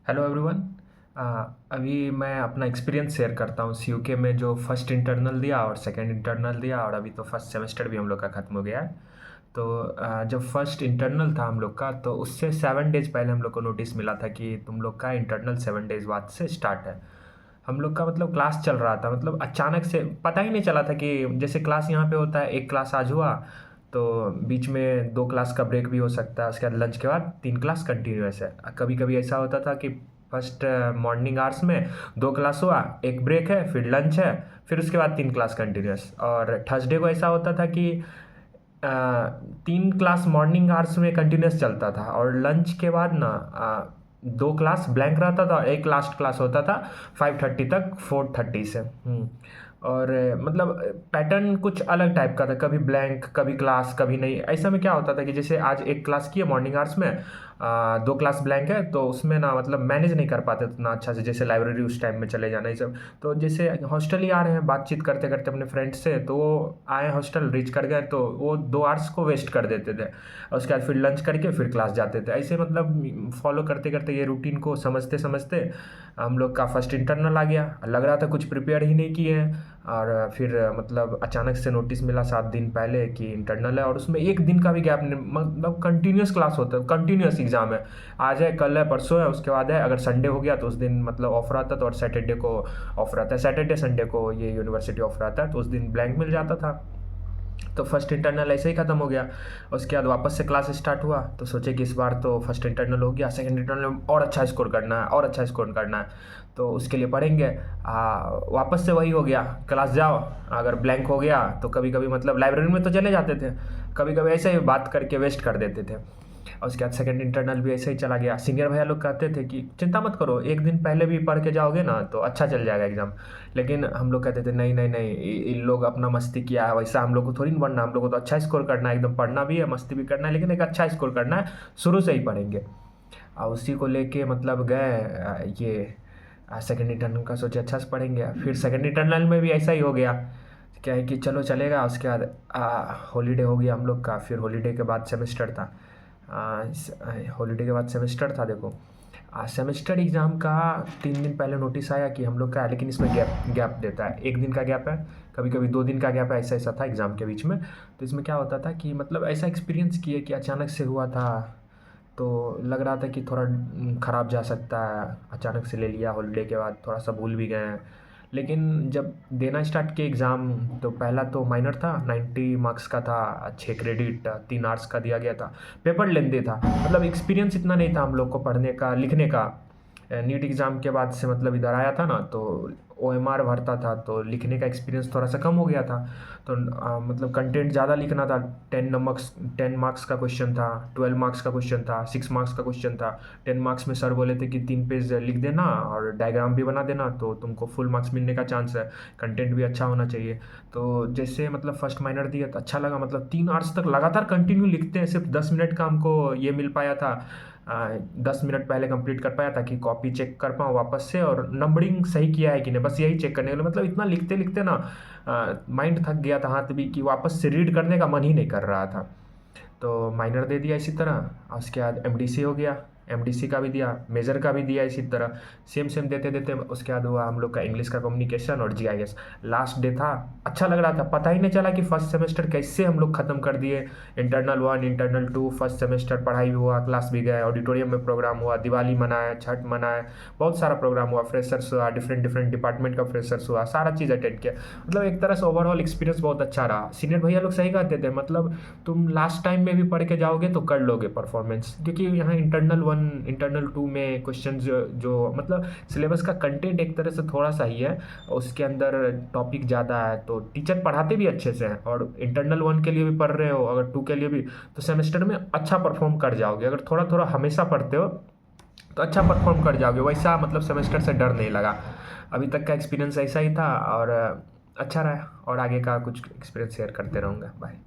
Hello everyone. अभी मैं अपना एक्सपीरियंस शेयर करता हूँ सीयूके में जो फर्स्ट इंटरनल दिया और सेकंड इंटरनल दिया, और अभी तो फर्स्ट सेमेस्टर भी हम लोग का ख़त्म हो गया है। तो जब फर्स्ट इंटरनल था हम लोग का, तो उससे 7 डेज़ पहले हम लोग को नोटिस मिला था कि तुम लोग का इंटरनल 7 डेज़ बाद से स्टार्ट है। हम लोग का मतलब क्लास चल रहा था, मतलब अचानक से पता ही नहीं चला था कि जैसे क्लास यहाँ पे होता है, एक क्लास आज हुआ तो बीच में 2 क्लास का ब्रेक भी हो सकता है, उसके बाद लंच के बाद 3 क्लास कंटिन्यूस है। कभी कभी ऐसा होता था कि फर्स्ट मॉर्निंग आवर्स में 2 क्लास हुआ, एक ब्रेक है, फिर लंच है, फिर उसके बाद 3 क्लास कंटिन्यूस। और थर्सडे को ऐसा होता था कि 3 क्लास मॉर्निंग आवर्स में कंटिन्यूस चलता था, और लंच के बाद ना 2 क्लास ब्लैंक रहता था और एक लास्ट क्लास होता था 5:30 तक 4:30 से। और मतलब पैटर्न कुछ अलग टाइप का था, कभी ब्लैंक कभी क्लास कभी नहीं। ऐसा में क्या होता था कि जैसे आज एक क्लास की है मॉर्निंग आवर्स में, 2 क्लास ब्लैंक है, तो उसमें ना मतलब मैनेज नहीं कर पाते उतना अच्छा से, जैसे लाइब्रेरी उस टाइम में चले जाना ये सब। तो जैसे हॉस्टल ही आ रहे हैं बातचीत करते करते अपने फ्रेंड्स से, तो वो आए हॉस्टल रीच कर गए तो वो 2 आवर्स को वेस्ट कर देते थे, और उसके बाद फिर लंच करके फिर क्लास जाते थे। ऐसे मतलब फॉलो करते करते ये रूटीन को समझते समझते हम लोग का फर्स्ट इंटरनल आ गया। लग रहा था कुछ प्रिपेयर ही नहीं किए हैं, और फिर मतलब अचानक से नोटिस मिला 7 दिन पहले कि इंटरनल है, और उसमें एक दिन का भी गैप नहीं, मतलब कंटिन्यूस क्लास होता है, कंटिन्यूस एग्जाम है। आज है, कल है, परसों है, उसके बाद है। अगर संडे हो गया तो उस दिन मतलब ऑफ रहता था, और सैटरडे को ऑफ रहता है, सैटरडे संडे को ये यूनिवर्सिटी ऑफ रहता है, तो उस दिन ब्लैंक मिल जाता था। तो फर्स्ट इंटरनल ऐसे ही ख़त्म हो गया। उसके बाद वापस से क्लास स्टार्ट हुआ, तो सोचे कि इस बार तो फर्स्ट इंटरनल हो गया, सेकंड इंटरनल में और अच्छा स्कोर करना है, और अच्छा स्कोर करना है, तो उसके लिए पढ़ेंगे। वापस से वही हो गया, क्लास जाओ, अगर ब्लैंक हो गया तो कभी कभी मतलब लाइब्रेरी में तो चले जाते थे, कभी कभी ऐसे ही बात करके वेस्ट कर देते थे। और उसके बाद सेकंड इंटरनल भी ऐसे ही चला गया। सीनियर भैया लोग कहते थे कि चिंता मत करो, एक दिन पहले भी पढ़ के जाओगे ना तो अच्छा चल जाएगा एग्ज़ाम। लेकिन हम लोग कहते थे नहीं नहीं नहीं, इन लोग अपना मस्ती किया है, वैसा हम लोग को थोड़ी ना बनना, हम लोग को तो अच्छा स्कोर करना है, एकदम पढ़ना भी है, मस्ती भी करना है, लेकिन एक अच्छा स्कोर करना है, शुरू से ही पढ़ेंगे। और उसी को लेके मतलब गए ये सेकंड इंटरनल का सोचे अच्छा से पढ़ेंगे। फिर सेकंड इंटरनल में भी ऐसा ही हो गया, क्या है कि चलो चलेगा। उसके बाद हॉलीडे हो गया हम लोग का, फिर हॉलीडे के बाद सेमेस्टर था। हॉलीडे के बाद सेमेस्टर था। देखो सेमेस्टर एग्ज़ाम का 3 दिन पहले नोटिस आया कि हम लोग का है, लेकिन इसमें गैप गैप देता है, एक दिन का गैप है, कभी कभी 2 दिन का गैप है, ऐसा ऐसा था एग्ज़ाम के बीच में। तो इसमें क्या होता था कि मतलब ऐसा एक्सपीरियंस किए कि अचानक से हुआ था, तो लग रहा था कि थोड़ा ख़राब जा सकता है, अचानक से ले लिया, हॉलीडे के बाद थोड़ा सा भूल भी गए हैं। लेकिन जब देना स्टार्ट किए एग्ज़ाम, तो पहला तो माइनर था, 90 मार्क्स का था, 6 क्रेडिट, 3 आवर्स का दिया गया था। पेपर लेंदी था, मतलब एक्सपीरियंस इतना नहीं था हम लोग को पढ़ने का लिखने का। नीट एग्ज़ाम के बाद से मतलब इधर आया था ना, तो OMR भरता था, तो लिखने का एक्सपीरियंस थोड़ा सा कम हो गया था। तो मतलब कंटेंट ज़्यादा लिखना था। 10 मार्क्स का क्वेश्चन था, 12 मार्क्स का क्वेश्चन था, 6 मार्क्स का क्वेश्चन था। 10 मार्क्स में सर बोले थे कि 3 पेज लिख देना और डायग्राम भी बना देना, तो तुमको फुल मार्क्स मिलने का चांस है, कंटेंट भी अच्छा होना चाहिए। तो जैसे मतलब फर्स्ट माइनर दिया तो अच्छा लगा, मतलब 3 आवर्स तक लगातार कंटिन्यू लिखते हैं। सिर्फ 10 मिनट का हमको ये मिल पाया था, 10 मिनट पहले कंप्लीट कर पाया था कि कॉपी चेक कर पाऊँ वापस से, और नंबरिंग सही किया है कि नहीं, बस यही चेक करने के लिए। मतलब इतना लिखते लिखते ना माइंड थक गया था, हाथ भी, कि वापस से रीड करने का मन ही नहीं कर रहा था। तो माइनर दे दिया इसी तरह, और उसके बाद MDC हो गया, MDC का भी दिया, मेजर का भी दिया इसी तरह, सेम सेम देते देते उसके बाद हुआ हम लोग का इंग्लिश का कम्युनिकेशन और GIS। लास्ट डे था, अच्छा लग रहा था, पता ही नहीं चला कि फर्स्ट सेमेस्टर कैसे हम लोग ख़त्म कर दिए। इंटरनल 1 इंटरनल 2 फर्स्ट सेमेस्टर पढ़ाई भी हुआ, क्लास भी गए, ऑडिटोरियम में प्रोग्राम हुआ, दिवाली मनाया, छठ मनाया, बहुत सारा प्रोग्राम हुआ, फ्रेशर्स हुआ, डिफरेंट डिफरेंट डिपार्टमेंट का फ्रेशर्स हुआ, सारा चीज़ अटेंड किया। मतलब एक तरह से ओवरऑल एक्सपीरियंस बहुत अच्छा रहा। सीनियर भैया लोग सही कहते थे, मतलब तुम लास्ट टाइम में भी पढ़ के जाओगे तो कर लोगे परफॉर्मेंस, क्योंकि यहाँ इंटरनल 1 इंटरनल 2 में क्वेश्चन जो मतलब सिलेबस का कंटेंट एक तरह से थोड़ा सा ही है, उसके अंदर टॉपिक ज़्यादा है, तो टीचर पढ़ाते भी अच्छे से हैं। और इंटरनल 1 के लिए भी पढ़ रहे हो, अगर 2 के लिए भी, तो सेमेस्टर में अच्छा परफॉर्म कर जाओगे। अगर थोड़ा थोड़ा हमेशा पढ़ते हो तो अच्छा परफॉर्म कर जाओगे। वैसा मतलब सेमेस्टर से डर नहीं लगा। अभी तक का एक्सपीरियंस ऐसा ही था, और अच्छा रहा, और आगे का कुछ एक्सपीरियंस शेयर करते रहूँगा। बाय।